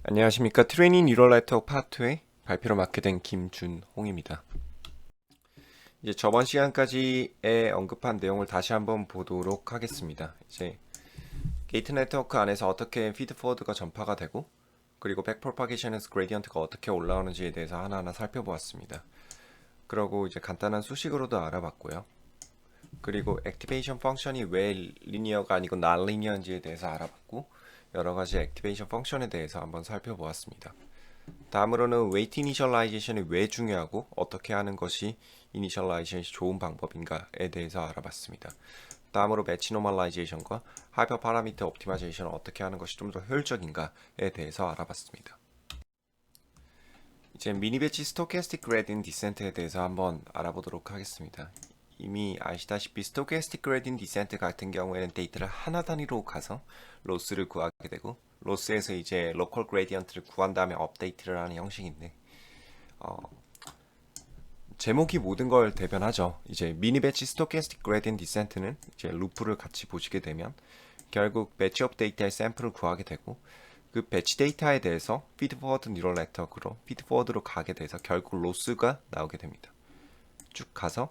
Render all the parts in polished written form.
안녕하십니까. 트레이닝 뉴럴 네트워크 파트2의 발표로 맡게 된 김준홍입니다. 이제 저번 시간까지에 언급한 내용을 다시 한번 보도록 하겠습니다. 이제 게이트 네트워크 안에서 어떻게 피드포워드가 전파가 되고 그리고 백프로파게이션에서 그레디언트가 어떻게 올라오는지에 대해서 하나하나 살펴보았습니다. 그리고 이제 간단한 수식으로도 알아봤고요. 그리고 액티베이션 펑션이 왜 리니어가 아니고 non-linear인지에 대해서 알아봤고 여러가지 액티베이션 펑션에 대해서 한번 살펴보았습니다. 다음으로는 웨이트 이니셜라이제이션이 왜 중요하고 어떻게 하는 것이 이니셜라이제이션이 좋은 방법인가에 대해서 알아봤습니다. 다음으로 매치 노멀라이제이션과 하이퍼 파라미터 옵티마이제이션을 어떻게 하는 것이 좀 더 효율적인가에 대해서 알아봤습니다. 이제 미니 배치 스토캐스틱 그레디언트 디센트에 대해서 한번 알아보도록 하겠습니다. 이미 아시다시피 스토캐스틱 그레디언트 디센트 같은 경우에는 데이터를 하나 단위로 가서 로스를 구하게 되고 로스에서 이제 로컬 그레디언트를 구한 다음에 업데이트를 하는 형식인데 제목이 모든 걸 대변하죠. 이제 미니 배치 스토캐스틱 그레디언트 디센트는 이제 루프를 같이 보시게 되면 결국 배치 업 데이터의 샘플을 구하게 되고 그 배치 데이터에 대해서 피드포워드 뉴럴 네트워크로 피드포워드로 가게 돼서 결국 로스가 나오게 됩니다. 쭉 가서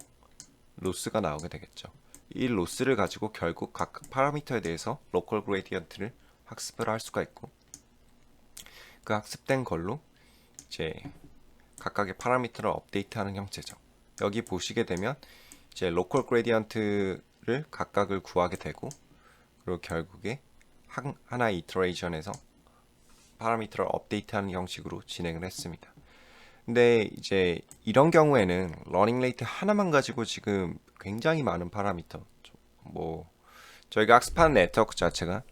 로스가 나오게 되겠죠. 이 로스를 가지고 결국 각 파라미터에 대해서 로컬 그레디언트를 학습을 할 수가 있고 그 학습된 걸로 이제 각각의 파라미터를 업데이트하는 형태죠. 여기 보시게 되면 이제 로컬 그레디언트를 각각을 구하게 되고 그리고 결국에 하나의 이터레이션에서 파라미터를 업데이트하는 형식으로 진행을 했습니다. 근데 이제 이런 경우에는 러닝 레이트 하나만 가지고 지금 굉장히 많은 파라미터 뭐 저희가 학습하는 네트워크 자체가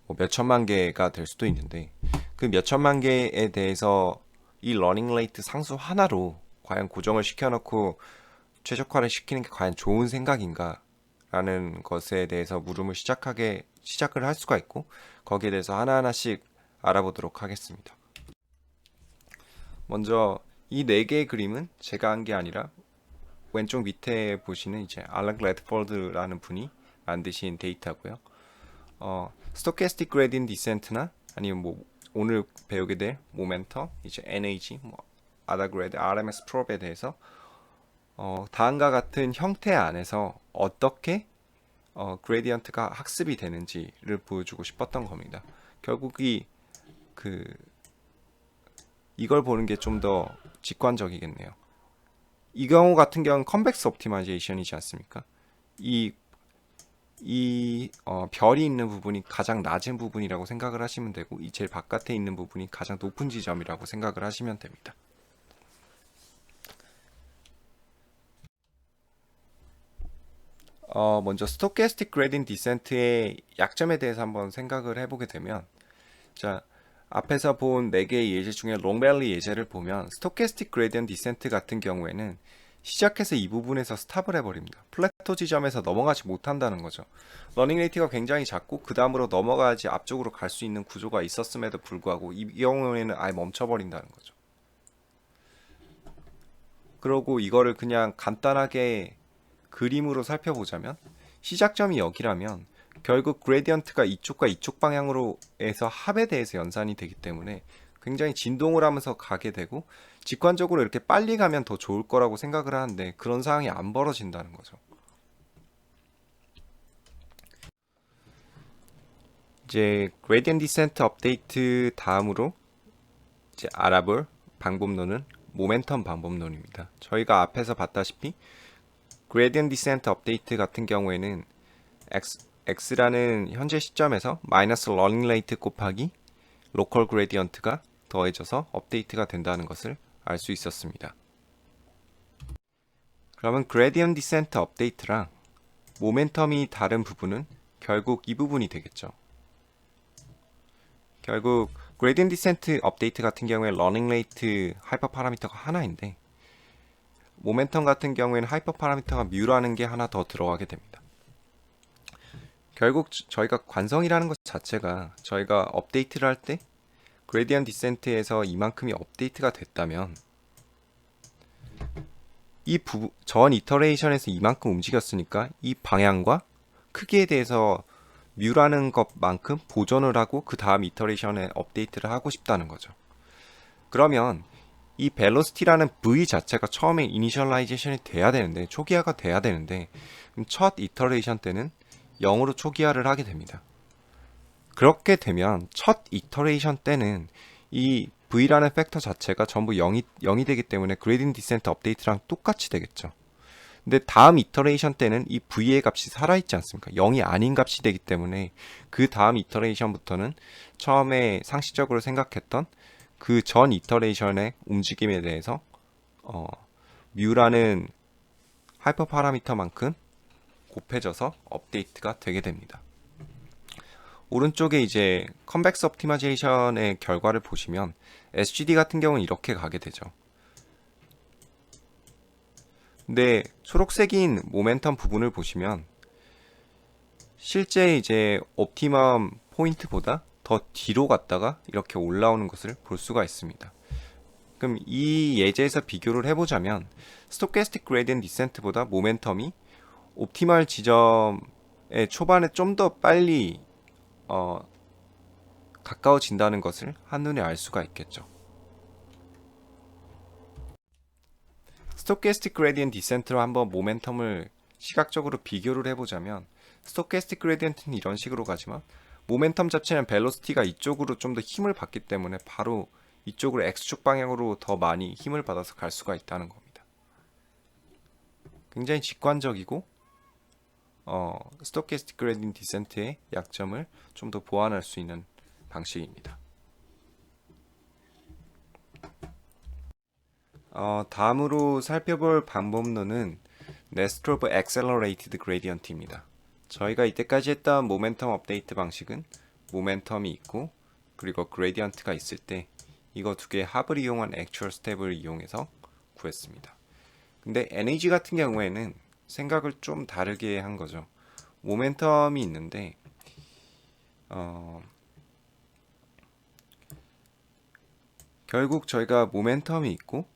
뭐 몇천만 개가 될 수도 있는데 그 몇천만 개에 대해서 이 러닝 레이트 상수 하나로 과연 고정을 시켜놓고 최적화를 시키는 게 과연 좋은 생각인가 라는 것에 대해서 물음을 시작을 할 수가 있고 거기에 대해서 하나하나씩 알아보도록 하겠습니다. 먼저 이 네 개의 그림은 제가 한 게 아니라 왼쪽 밑에 보시는 이제 알렉 레드폴드라는 분이 만드신 데이터고요. 스토캐스틱 그레디언트 디센트나 아니면 뭐 오늘 배우게 될 모멘텀, 이제 NAG, 뭐 아다그레드, RMS 프롭에 대해서 다음과 같은 형태 안에서 어떻게 그레디언트가 학습이 되는지를 보여주고 싶었던 겁니다. 결국 이걸 보는 게 좀 더 직관적이겠네요. 이 경우 같은 경우는 컨벡스 옵티마이제이션이지 않습니까? 별이 있는 부분이 가장 낮은 부분이라고 생각을 하시면 되고 이 제일 바깥에 있는 부분이 가장 높은 지점이라고 생각을 하시면 됩니다. 먼저 스토캐스틱 그레디언트 디센트의 약점에 대해서 한번 생각을 해보게 되면 자 앞에서 본 4개의 예제 중에 롱밸리 예제를 보면 스토캐스틱 그레디언트 디센트 같은 경우에는 시작해서 이 부분에서 스탑을 해버립니다. 플래토 지점에서 넘어가지 못한다는 거죠. 러닝 레이트가 굉장히 작고 그 다음으로 넘어가야지 앞쪽으로 갈 수 있는 구조가 있었음에도 불구하고 이 경우에는 아예 멈춰버린다는 거죠. 그러고 이거를 그냥 간단하게 그림으로 살펴보자면 시작점이 여기라면 결국 그레디언트가 이쪽과 이쪽 방향으로 해서 합에 대해서 연산이 되기 때문에 굉장히 진동을 하면서 가게 되고 직관적으로 이렇게 빨리 가면 더 좋을 거라고 생각을 하는데 그런 상황이 안 벌어진다는 거죠. 이제 그레디언트 디센트 업데이트 다음으로 이제 알아볼 방법론은 모멘텀 방법론입니다. 저희가 앞에서 봤다시피 그레디언트 디센트 업데이트 같은 경우에는 X라는 현재 시점에서 마이너스 러닝 레이트 곱하기 로컬 그레디언트가 더해져서 업데이트가 된다는 것을 알 수 있었습니다. 그러면 그레디언트 디센트 업데이트랑 모멘텀이 다른 부분은 결국 이 부분이 되겠죠. 결국 그레디언트 디센트 업데이트 같은 경우에 러닝 레이트 하이퍼 파라미터가 하나인데 모멘텀 같은 경우에는 하이퍼 파라미터가 뮤라는 게 하나 더 들어가게 됩니다. 결국 저희가 관성이라는 것 자체가 저희가 업데이트를 할 때 그레디언트 디센트에서 이만큼이 업데이트가 됐다면 전 이터레이션에서 이만큼 움직였으니까 이 방향과 크기에 대해서 뮤라는 것만큼 보존을 하고 그 다음 이터레이션에 업데이트를 하고 싶다는 거죠. 그러면 이 velocity라는 V 자체가 처음에 이니셜라이제이션이 돼야 되는데, 초기화가 돼야 되는데, 그럼 첫 이터레이션 때는 0으로 초기화를 하게 됩니다. 그렇게 되면 첫 이터레이션 때는 이 V라는 팩터 자체가 전부 0이 되기 때문에 그레디언트 디센트 업데이트랑 똑같이 되겠죠. 근데 다음 이터레이션 때는 이 V의 값이 살아있지 않습니까? 0이 아닌 값이 되기 때문에 그 다음 이터레이션부터는 처음에 상식적으로 생각했던 그 전 이터레이션의 움직임에 대해서 뮤라는 하이퍼 파라미터만큼 곱해져서 업데이트가 되게 됩니다. 오른쪽에 이제 컨벡스 옵티마이제이션의 결과를 보시면 SGD 같은 경우는 이렇게 가게 되죠. 근데 초록색인 모멘텀 부분을 보시면 실제 이제 옵티멈 포인트보다 더 뒤로 갔다가 이렇게 올라오는 것을 볼 수가 있습니다. 그럼 이 예제에서 비교를 해보자면 스토캐스틱 그레디언트 디센트보다 모멘텀이 옵티멀 지점의 초반에 좀 더 빨리 가까워진다는 것을 한눈에 알 수가 있겠죠. 스토캐스틱 그레디언트 디센트로 한번 모멘텀을 시각적으로 비교를 해보자면 스토캐스틱 그레디언트는 이런 식으로 가지만 모멘텀 자체는 벨로시티가 이쪽으로 좀 더 힘을 받기 때문에 바로 이쪽으로 X축 방향으로 더 많이 힘을 받아서 갈 수가 있다는 겁니다. 굉장히 직관적이고 스토캐스틱 그레디언트 디센트의 약점을 좀 더 보완할 수 있는 방식입니다. 다음으로 살펴볼 방법론은 네스트로브 엑셀러레이티드 그레디언트입니다. 저희가 이때까지 했던 모멘텀 업데이트 방식은 모멘텀이 있고 그리고 그레디언트가 있을 때 이거 두 개의 합을 이용한 액추얼 스텝을 이용해서 구했습니다. 근데 NAG 같은 경우에는 생각을 좀 다르게 한 거죠. 모멘텀이 있는데 결국 저희가 모멘텀이 있고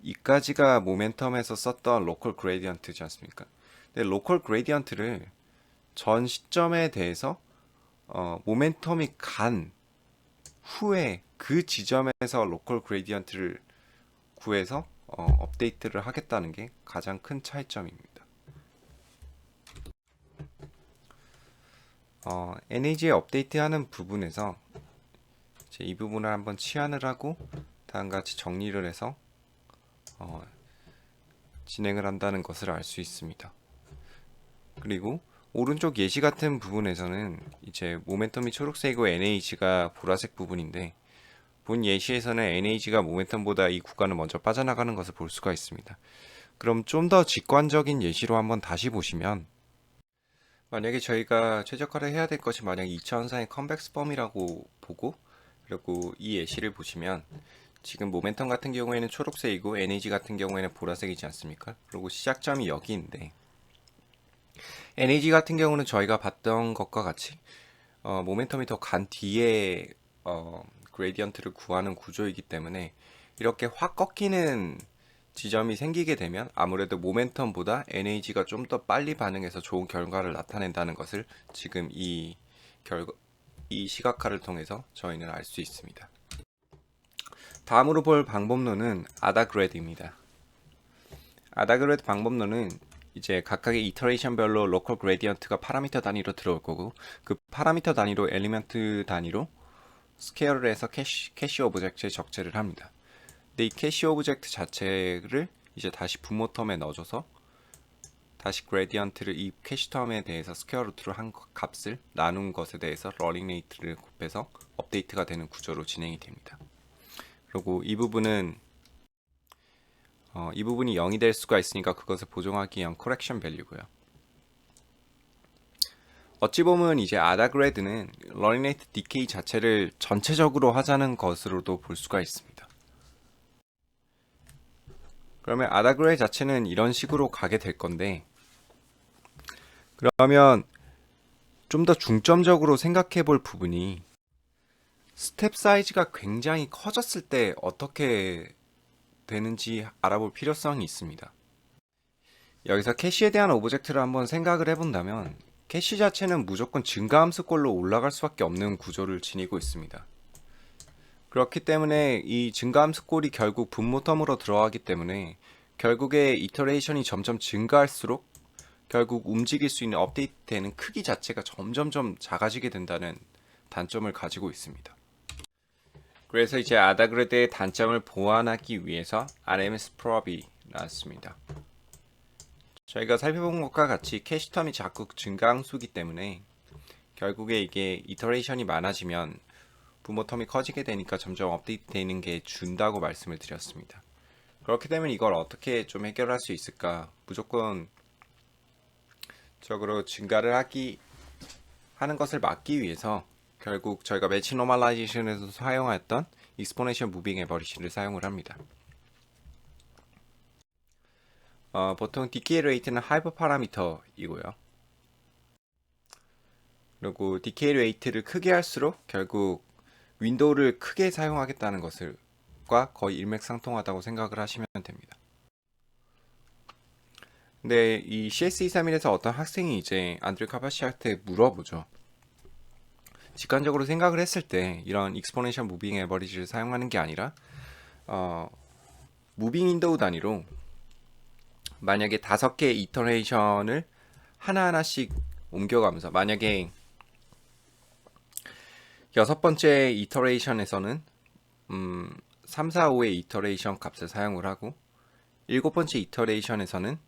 이까지가 모멘텀에서 썼던 로컬 그레디언트지 않습니까? 근데 로컬 그레디언트를 전 시점에 대해서 모멘텀이 간 후에 그 지점에서 로컬 그레디언트를 구해서 업데이트를 하겠다는 게 가장 큰 차이점입니다. NAG에 업데이트하는 부분에서 이 부분을 한번 치환을 하고 다음같이 정리를 해서 진행을 한다는 것을 알 수 있습니다. 그리고 오른쪽 예시 같은 부분에서는 이제 모멘텀이 초록색이고 NAG가 보라색 부분인데 본 예시에서는 NAG가 모멘텀보다 이 구간을 먼저 빠져나가는 것을 볼 수가 있습니다. 그럼 좀 더 직관적인 예시로 한번 다시 보시면 만약에 저희가 최적화를 해야 될 것이 만약 2차원상의 컨벡스 펌이라고 보고 그리고 이 예시를 보시면 지금 모멘텀 같은 경우에는 초록색이고 NAG 같은 경우에는 보라색이지 않습니까? 그리고 시작점이 여기인데 NAG 같은 경우는 저희가 봤던 것과 같이 모멘텀이 더 간 뒤에 그레디언트를 구하는 구조이기 때문에 이렇게 확 꺾이는 지점이 생기게 되면 아무래도 모멘텀보다 NAG가 좀 더 빨리 반응해서 좋은 결과를 나타낸다는 것을 지금 이 시각화를 통해서 저희는 알 수 있습니다. 다음으로 볼 방법론은 아다그레드입니다. 아다그레드 방법론은 이제 각각의 이터레이션별로 로컬 그레디언트가 파라미터 단위로 들어올 거고 그 파라미터 단위로 엘리먼트 단위로 스케어를 해서 캐시 오브젝트에 적재를 합니다. 근데 이 캐시 오브젝트 자체를 이제 다시 부모 텀에 넣어줘서 다시 그레디언트를 이 캐시 텀에 대해서 스퀘어 루트로 한 값을 나눈 것에 대해서 러닝 레이트를 곱해서 업데이트가 되는 구조로 진행이 됩니다. 그리고 이 부분이 0이 될 수가 있으니까 그것을 보정하기 위한 커렉션 밸류고요. 어찌 보면 이제 아다그레드는 러닝 레이트 디케이 자체를 전체적으로 하자는 것으로도 볼 수가 있습니다. 그러면 아다그레드 자체는 이런 식으로 가게 될 건데 그러면 좀 더 중점적으로 생각해 볼 부분이 스텝 사이즈가 굉장히 커졌을 때 어떻게 되는지 알아볼 필요성이 있습니다. 여기서 캐시에 대한 오브젝트를 한번 생각을 해본다면 캐시 자체는 무조건 증가함수꼴로 올라갈 수밖에 없는 구조를 지니고 있습니다. 그렇기 때문에 이 증가함수꼴이 결국 분모텀으로 들어가기 때문에 결국에 이터레이션이 점점 증가할수록 결국 움직일 수 있는 업데이트되는 크기 자체가 점점점 작아지게 된다는 단점을 가지고 있습니다. 그래서 이제 아다그레드의 단점을 보완하기 위해서 RMS 프롭이 나왔습니다. 저희가 살펴본 것과 같이 캐시텀이 자꾸 증가함수기 때문에 결국에 이게 이터레이션이 많아지면 부모텀이 커지게 되니까 점점 업데이트 되는 게 준다고 말씀을 드렸습니다. 그렇게 되면 이걸 어떻게 좀 해결할 수 있을까? 무조건 적으로 증가를 하는 것을 막기 위해서 결국 저희가 매치 노멀라이제이션에서 사용했던 익스포넨셜 무빙 에버리지를 사용을 합니다. 보통 디케이 레이트는 하이퍼 파라미터이고요. 그리고 디케이 레이트를 크게 할수록 결국 윈도우를 크게 사용하겠다는 것과 거의 일맥상통하다고 생각을 하시면 됩니다. 근데 이 CS231에서 어떤 학생이 이제 안드레 카바시한테 물어보죠. 직관적으로 생각을 했을 때 이런 익스포넨셜 무빙 에버리지를 사용하는 게 아니라 무빙 윈도우 단위로 만약에 5개의 이터레이션을 하나하나씩 옮겨가면서 만약에 6번째 이터레이션에서는 3, 4, 5의 이터레이션 값을 사용을 하고 7번째 이터레이션에서는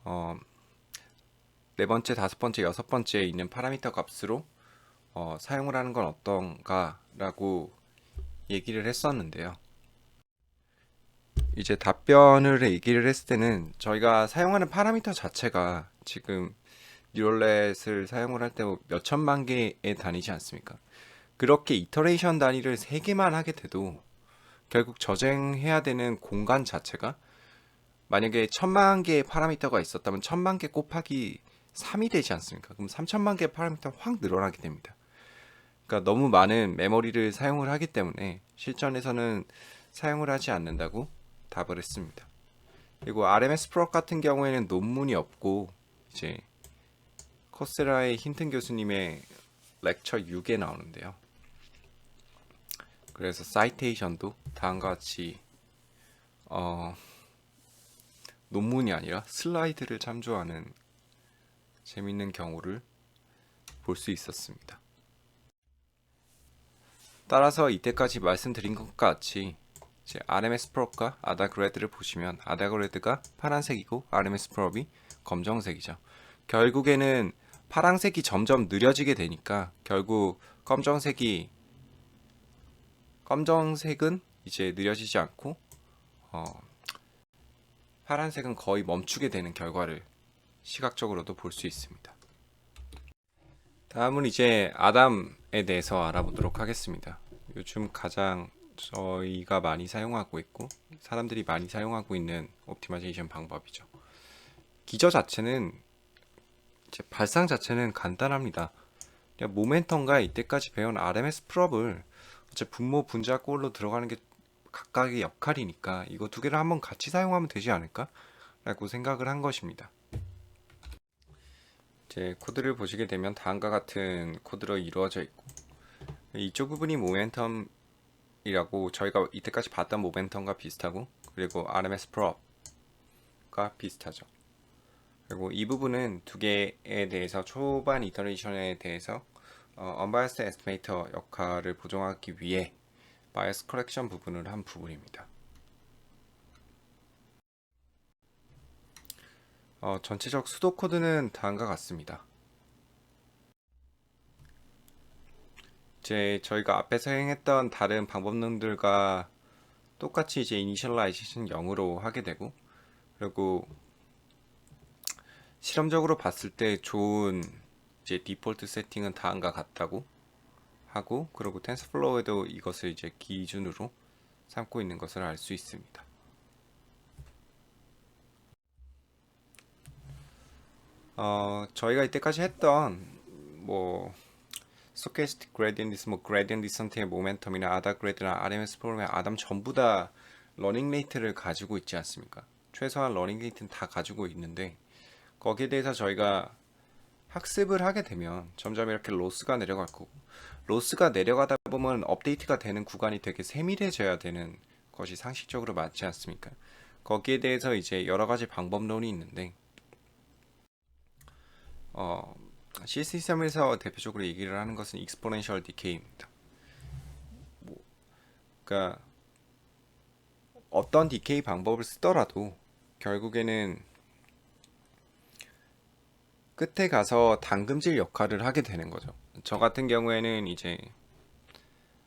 4번째, 5번째, 6번째에 있는 파라미터 값으로 사용을 하는 건 어떤가 라고 얘기를 했었는데요. 이제 답변을 얘기를 했을 때는 저희가 사용하는 파라미터 자체가 지금 뉴럴렛을 사용을 할 때 몇 천만 개의 단위지 않습니까? 그렇게 이터레이션 단위를 3개만 하게 돼도 결국 저장해야 되는 공간 자체가 만약에 1000만 개의 파라미터가 있었다면 1000만 개 곱하기 3이 되지 않습니까? 그럼 3000만 개의 파라미터가 확 늘어나게 됩니다. 그러니까 너무 많은 메모리를 사용을 하기 때문에 실전에서는 사용을 하지 않는다고 답을 했습니다. 그리고 RMS 프로 같은 경우에는 논문이 없고 이제 코세라의 힌튼 교수님의 렉처 6에 나오는데요. 그래서 사이테이션도 다음과 같이 논문이 아니라 슬라이드를 참조하는 재밌는 경우를 볼 수 있었습니다. 따라서 이때까지 말씀드린 것과 같이 이제 RMS 프롭과 아다그레드를 보시면 아다그레드가 파란색이고 RMS 프롭이 검정색이죠. 결국에는 파란색이 점점 느려지게 되니까 결국 검정색은 이제 느려지지 않고 파란색은 거의 멈추게 되는 결과를 시각적으로도 볼 수 있습니다. 다음은 이제 아담에 대해서 알아보도록 하겠습니다. 요즘 가장 저희가 많이 사용하고 있고 사람들이 많이 사용하고 있는 옵티마이제이션 방법이죠. 기저 자체는 이제 발상 자체는 간단합니다. 그냥 모멘텀과 이때까지 배운 RMS 프롭을 이제 분모 분자 꼴로 들어가는 게 각각의 역할이니까 이거 두 개를 한번 같이 사용하면 되지 않을까? 라고 생각을 한 것입니다. 이제 코드를 보시게 되면 다음과 같은 코드로 이루어져 있고 이쪽 부분이 모멘텀이라고 저희가 이때까지 봤던 모멘텀과 비슷하고 그리고 RMS 프롭과 비슷하죠. 그리고 이 부분은 두 개에 대해서 초반 이터레이션에 대해서 unbiased estimator 역할을 보정하기 위해 바이어스 커렉션 부분을 한 부분입니다. 전체적 수도 코드는 다음과 같습니다. 이제 저희가 앞에서 행했던 다른 방법론들과 똑같이 이제 이니셜라이제이션 0으로 하게 되고 그리고 실험적으로 봤을 때 좋은 이제 디폴트 세팅은 다음과 같다고 하고 그리고 텐서플로우에도 이것을 이제 기준으로 삼고 있는 것을 알 수 있습니다. 저희가 이때까지 했던 스토캐스틱 그레디언트, 그레디언트 디센트의 모멘텀이나 아다그레드나 RMS 프로그램의 아담 전부 다 러닝 레이트를 가지고 있지 않습니까? 최소한 러닝 데이터는 다 가지고 있는데 거기에 대해서 저희가 학습을 하게 되면 점점 이렇게 로스가 내려갈 거고, 로스가 내려가다 보면 업데이트가 되는 구간이 되게 세밀해져야 되는 것이 상식적으로 맞지 않습니까? 거기에 대해서 이제 여러 가지 방법론이 있는데 어, CSE3에서 대표적으로 얘기를 하는 것은 exponential decay입니다. 그러니까 어떤 디케이 방법을 쓰더라도 결국에는 끝에 가서 담금질 역할을 하게 되는 거죠. 저 같은 경우에는 이제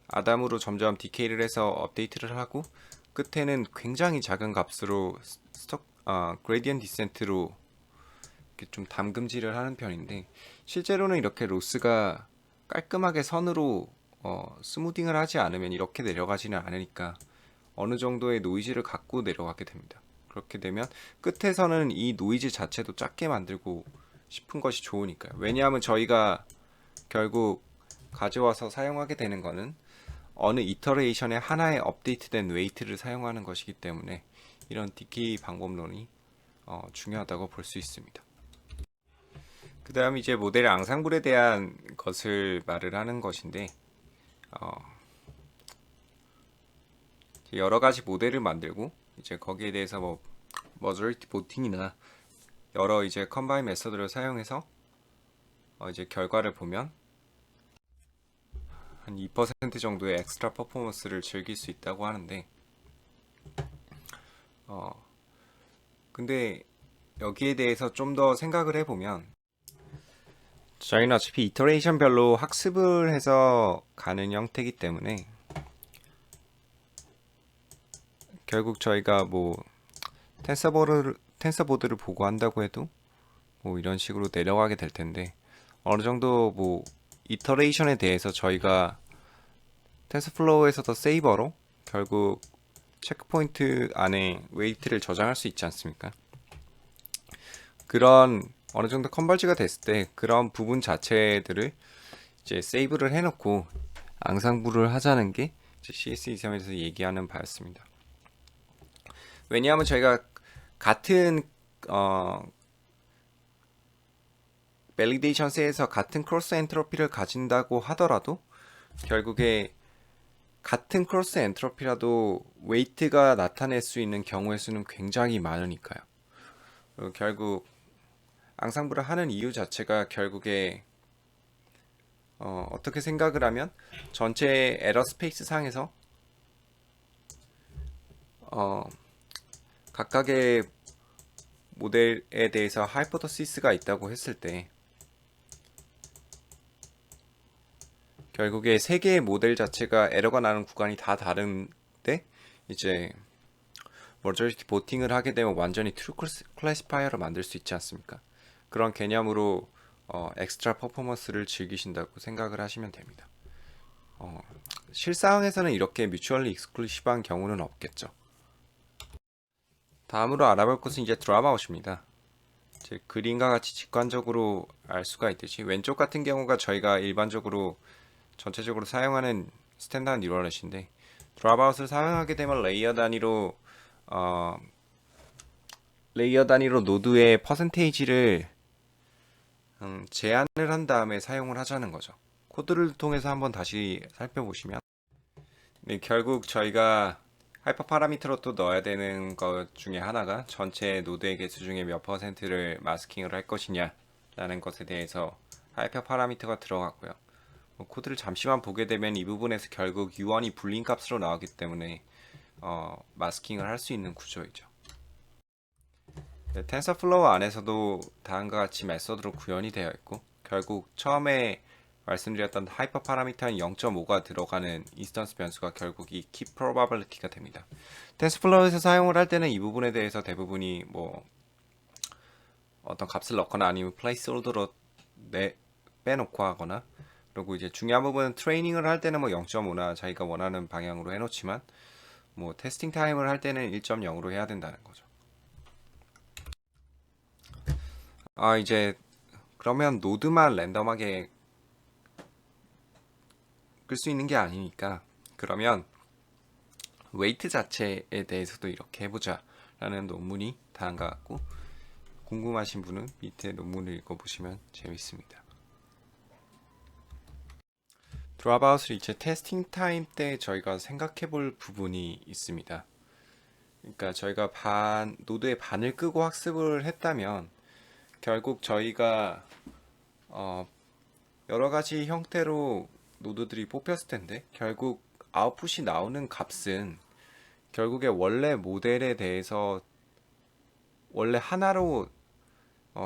아담으로 점점 디케이를 해서 업데이트를 하고 끝에는 굉장히 작은 값으로 그레디언 디센트로 이렇게 좀 담금질을 하는 편인데, 실제로는 이렇게 로스가 깔끔하게 선으로 스무딩을 하지 않으면 이렇게 내려가지는 않으니까 어느 정도의 노이즈를 갖고 내려가게 됩니다. 그렇게 되면 끝에서는 이 노이즈 자체도 작게 만들고 싶은 것이 좋으니까요. 왜냐하면 저희가 결국 가져와서 사용하게 되는 거는 어느 이터레이션에 하나의 업데이트된 웨이트를 사용하는 것이기 때문에 이런 디케이 방법론이 중요하다고 볼 수 있습니다. 그 다음 이제 모델의 앙상블에 대한 것을 말을 하는 것인데, 여러 가지 모델을 만들고 이제 거기에 대해서 뭐 머저리티 보팅이나 여러 이제 컴바인 메서드를 사용해서 이제 결과를 보면 한 2% 정도의 엑스트라 퍼포먼스를 즐길 수 있다고 하는데, 근데 여기에 대해서 좀 더 생각을 해보면 저희는 어차피 이터레이션별로 학습을 해서 가는 형태이기 때문에 결국 저희가 뭐 텐서보드를 보고 한다고 해도 뭐 이런 식으로 내려가게 될 텐데, 어느 정도 뭐 이터레이션에 대해서 저희가 텐서플로우에서 더 세이버로 결국 체크포인트 안에 웨이트를 저장할 수 있지 않습니까? 그런 어느 정도 컨버지가 됐을 때 그런 부분 자체들을 이제 세이브를 해놓고 앙상블을 하자는 게 CS23에서 얘기하는 바였습니다. 왜냐하면 저희가 같은 밸리데이션 셋에서 같은 크로스 엔트로피를 가진다고 하더라도 결국에 같은 크로스 엔트로피라도 웨이트가 나타낼 수 있는 경우의 수는 굉장히 많으니까요. 결국 앙상블을 하는 이유 자체가 결국에 어떻게 생각을 하면 전체 에러 스페이스 상에서 각각의 모델에 대해서 하이포터시스가 있다고 했을 때 결국에 세 개의 모델 자체가 에러가 나는 구간이 다 다른데 이제 머저리티 보팅을 하게 되면 완전히 트루 클래시파이어를 만들 수 있지 않습니까? 그런 개념으로 엑스트라 퍼포먼스를 즐기신다고 생각을 하시면 됩니다. 실상에서는 이렇게 뮤추얼리 익스클루시브한 경우는 없겠죠. 다음으로 알아볼 것은 이제 드랍아웃입니다. 그림과 같이 직관적으로 알 수가 있듯이 왼쪽 같은 경우가 저희가 일반적으로 전체적으로 사용하는 스탠다드 뉴럴넷인데, 드랍아웃을 사용하게 되면 레이어 단위로 노드의 퍼센테이지를 제한을 한 다음에 사용을 하자는 거죠. 코드를 통해서 한번 다시 살펴보시면 결국 저희가 하이퍼 파라미터로 또 넣어야 되는 것 중에 하나가 전체 노드의 개수 중에 몇 퍼센트를 마스킹을 할 것이냐 라는 것에 대해서 하이퍼 파라미터가 들어갔고요. 코드를 잠시만 보게 되면 이 부분에서 결국 U1이 불린 값으로 나오기 때문에 마스킹을 할 수 있는 구조이죠. 텐서플로우 안에서도 다음과 같이 메서드로 구현이 되어 있고, 결국 처음에 말씀드렸던 하이퍼 파라미터인 0.5가 들어가는 인스턴스 변수가 결국 이 키 프로바빌리티가 됩니다. 텐서플로우에서 사용을 할 때는 이 부분에 대해서 대부분이 뭐 어떤 값을 넣거나 아니면 플레이스홀더로 빼놓고 하거나, 그리고 이제 중요한 부분은 트레이닝을 할 때는 뭐 0.5나 자기가 원하는 방향으로 해놓지만 뭐 테스팅 타임을 할 때는 1.0으로 해야 된다는 거죠. 이제 그러면 노드만 랜덤하게 끌 수 있는 게 아니니까 그러면 웨이트 자체에 대해서도 이렇게 해보자 라는 논문이 다음과 같고, 궁금하신 분은 밑에 논문을 읽어보시면 재밌습니다. 드롭아웃을 이제 테스팅 타임 때 저희가 생각해 볼 부분이 있습니다. 그러니까 저희가 노드의 반을 끄고 학습을 했다면 결국 저희가 여러 가지 형태로 노드들이 뽑혔을 텐데, 결국 아웃풋이 나오는 값은 결국에 원래 모델에 대해서 원래 하나로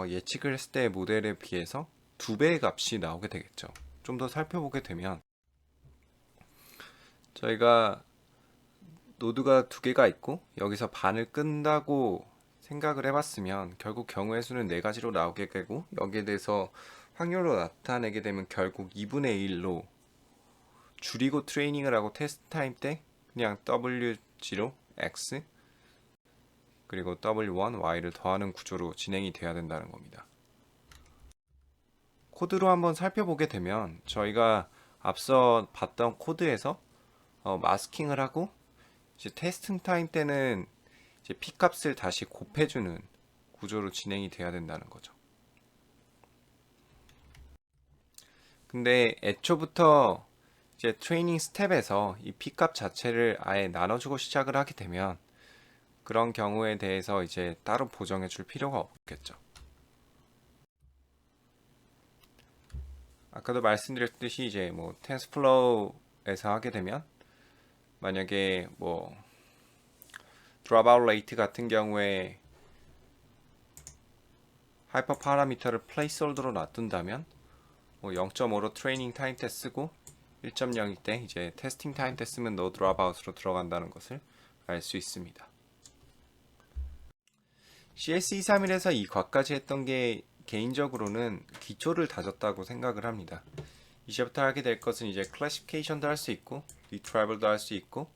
예측을 했을 때의 모델에 비해서 2배의 값이 나오게 되겠죠. 좀 더 살펴보게 되면 저희가 노드가 2개가 있고 여기서 반을 끈다고 생각을 해봤으면 결국 경우의 수는 4가지로 나오게 되고, 여기에 대해서 확률로 나타내게 되면 결국 2분의 1로 줄이고 트레이닝을 하고 테스트 타임 때 그냥 W0, X 그리고 W1, Y를 더하는 구조로 진행이 돼야 된다는 겁니다. 코드로 한번 살펴보게 되면 저희가 앞서 봤던 코드에서 마스킹을 하고 이제 테스팅 타임 때는 이제 P 값을 다시 곱해주는 구조로 진행이 돼야 된다는 거죠. 근데 애초부터 이제 트레이닝 스텝에서 이 P 값 자체를 아예 나눠주고 시작을 하게 되면 그런 경우에 대해서 이제 따로 보정해 줄 필요가 없겠죠. 아까도 말씀드렸듯이 이제 뭐 텐스플로우에서 하게 되면 만약에 뭐 드롭아웃 레이트 같은 경우에 하이퍼 파라미터를 플레이스홀더로 놔둔다면 뭐 0.5로 트레이닝 타임 때 쓰고 1.0일 때 이제 테스팅 타임 때 쓰면 노 드롭아웃으로 들어간다는 것을 알 수 있습니다. CS231에서 이 과까지 했던 게 개인적으로는 기초를 다졌다고 생각을 합니다. 이제부터 하게 될 것은 이제 클래시피케이션도 할 수 있고, 리트라이벌도 할 수 있고,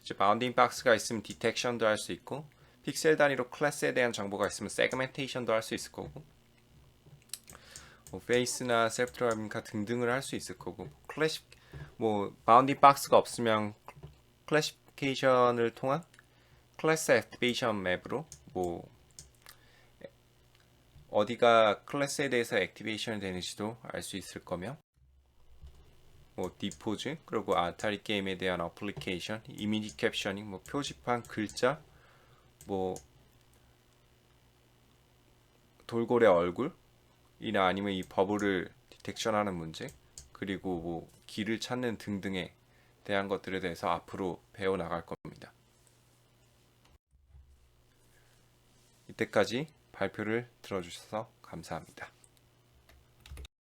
이제 바운딩 박스가 있으면 디텍션도 할 수 있고, 픽셀 단위로 클래스에 대한 정보가 있으면 세그멘테이션도 할 수 있을 거고, 뭐 페이스나 셀프 드라이빙 카 등등을 할 수 있을 거고, 뭐 바운딩 박스가 없으면 클래시피케이션을 통한 클래스 액티베이션 맵으로 뭐 어디가 클래스에 대해서 액티베이션이 되는지도 알 수 있을 거며, 뭐 디포즈, 그리고 아타리 게임에 대한 어플리케이션, 이미지 캡셔닝, 뭐 표지판, 글자, 뭐 돌고래 얼굴이나 아니면 이 버블을 디텍션하는 문제, 그리고 뭐 길을 찾는 등등에 대한 것들에 대해서 앞으로 배워 나갈 겁니다. 이때까지 발표를 들어주셔서 감사합니다.